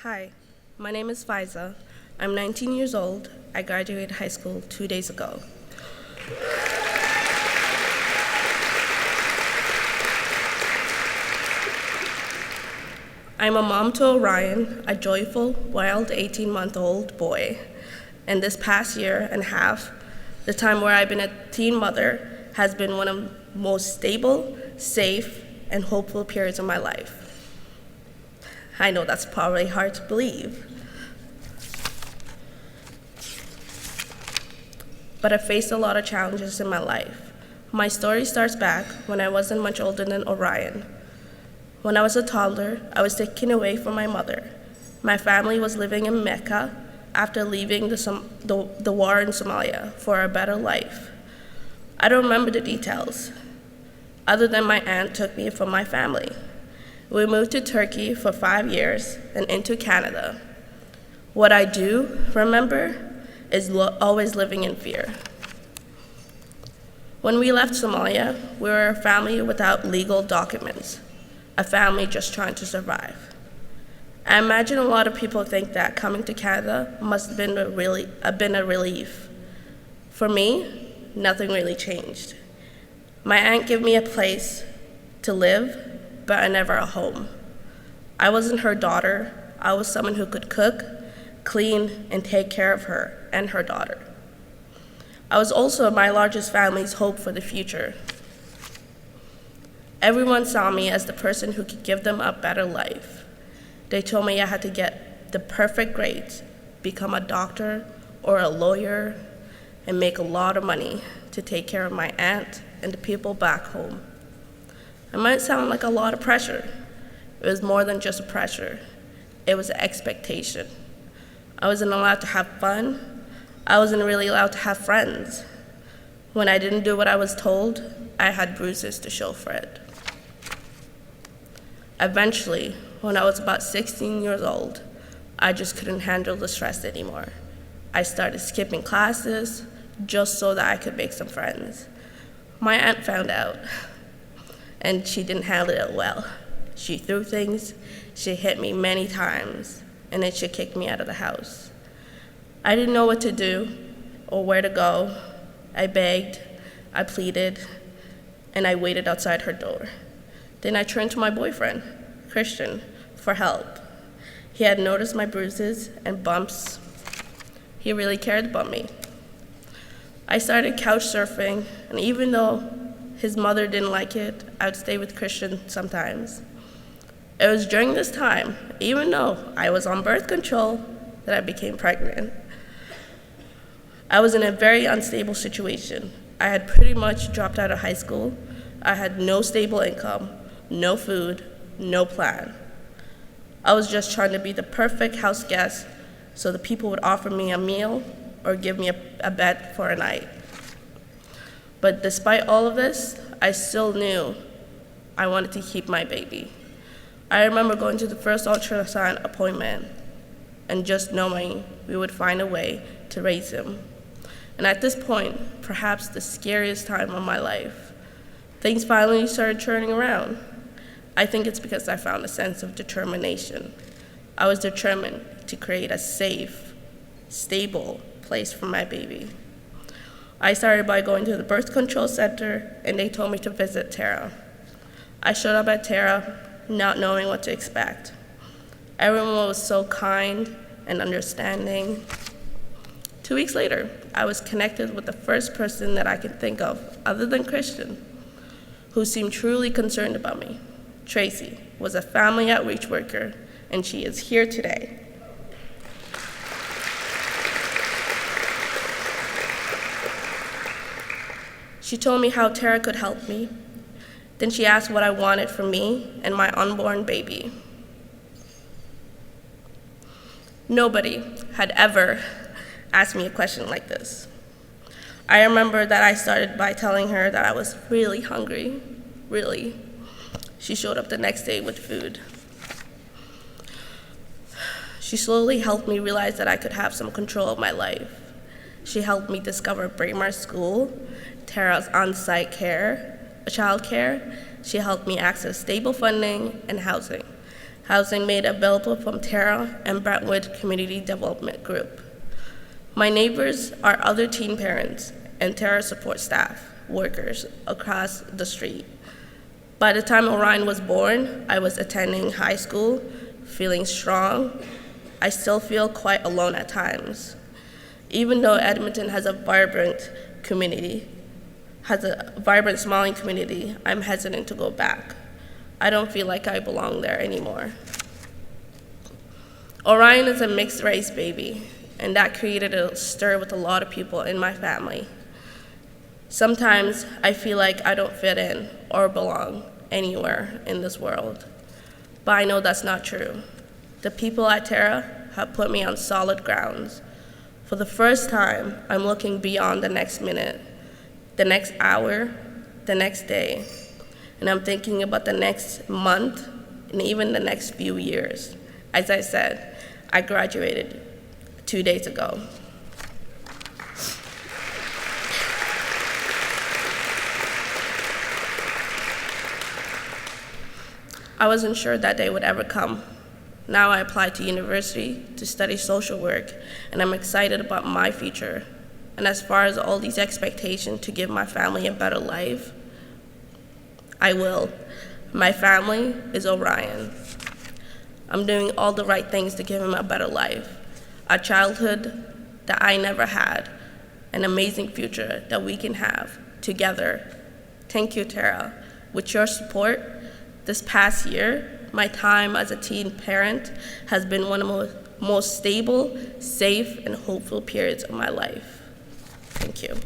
Hi, my name is Faiza. I'm 19 years old. I graduated high school 2 days ago. I'm a mom to Orion, a joyful, wild 18-month-old boy. And this past year and a half, the time where I've been a teen mother, has been one of the most stable, safe, and hopeful periods of my life. I know that's probably hard to believe, but I faced a lot of challenges in my life. My story starts back when I wasn't much older than Orion. When I was a toddler, I was taken away from my mother. My family was living in Mecca after leaving the war in Somalia for a better life. I don't remember the details, other than my aunt took me from my family. We moved to Turkey for 5 years and into Canada. What I do remember is always living in fear. When we left Somalia, we were a family without legal documents, a family just trying to survive. I imagine a lot of people think that coming to Canada must have been a relief. For me, nothing really changed. My aunt gave me a place to live, but never a home. I wasn't her daughter. I was someone who could cook, clean, and take care of her and her daughter. I was also my largest family's hope for the future. Everyone saw me as the person who could give them a better life. They told me I had to get the perfect grades, become a doctor or a lawyer, and make a lot of money to take care of my aunt and the people back home. It might sound like a lot of pressure. It was more than just a pressure. It was an expectation. I wasn't allowed to have fun. I wasn't really allowed to have friends. When I didn't do what I was told, I had bruises to show for it. Eventually, when I was about 16 years old, I just couldn't handle the stress anymore. I started skipping classes just so that I could make some friends. My aunt found out, and she didn't handle it well. She threw things, she hit me many times, and then she kicked me out of the house. I didn't know what to do or where to go. I begged, I pleaded, and I waited outside her door. Then I turned to my boyfriend, Christian, for help. He had noticed my bruises and bumps. He really cared about me. I started couch surfing, and even though his mother didn't like it, I would stay with Christian sometimes. It was during this time, even though I was on birth control, that I became pregnant. I was in a very unstable situation. I had pretty much dropped out of high school. I had no stable income, no food, no plan. I was just trying to be the perfect house guest so the people would offer me a meal or give me a bed for a night. But despite all of this, I still knew I wanted to keep my baby. I remember going to the first ultrasound appointment and just knowing we would find a way to raise him. And at this point, perhaps the scariest time of my life, things finally started turning around. I think it's because I found a sense of determination. I was determined to create a safe, stable place for my baby. I started by going to the birth control center, and they told me to visit Terra. I showed up at Terra, not knowing what to expect. Everyone was so kind and understanding. 2 weeks later, I was connected with the first person that I could think of, other than Christian, who seemed truly concerned about me. Tracy was a family outreach worker, and she is here today. She told me how Terra could help me. Then she asked what I wanted for me and my unborn baby. Nobody had ever asked me a question like this. I remember that I started by telling her that I was really hungry, really. She showed up the next day with food. She slowly helped me realize that I could have some control of my life. She helped me discover Braemar School, Terra's on-site child care. She helped me access stable funding and housing, housing made available from Terra and Brentwood Community Development Group. My neighbors are other teen parents and Terra support staff, workers across the street. By the time Orion was born, I was attending high school, feeling strong. I still feel quite alone at times. Even though Edmonton has a vibrant community, smiling community, I'm hesitant to go back. I don't feel like I belong there anymore. Orion is a mixed race baby, and that created a stir with a lot of people in my family. Sometimes I feel like I don't fit in or belong anywhere in this world, but I know that's not true. The people at Terra have put me on solid grounds. For the first time, I'm looking beyond the next minute, the next hour, the next day, and I'm thinking about the next month and even the next few years. As I said, I graduated 2 days ago. I wasn't sure that day would ever come. Now I applied to university to study social work, and I'm excited about my future. And as far as all these expectations to give my family a better life, I will. My family is Orion. I'm doing all the right things to give him a better life, a childhood that I never had, an amazing future that we can have together. Thank you, Terra. With your support, this past year, my time as a teen parent has been one of the most stable, safe, and hopeful periods of my life. Thank you.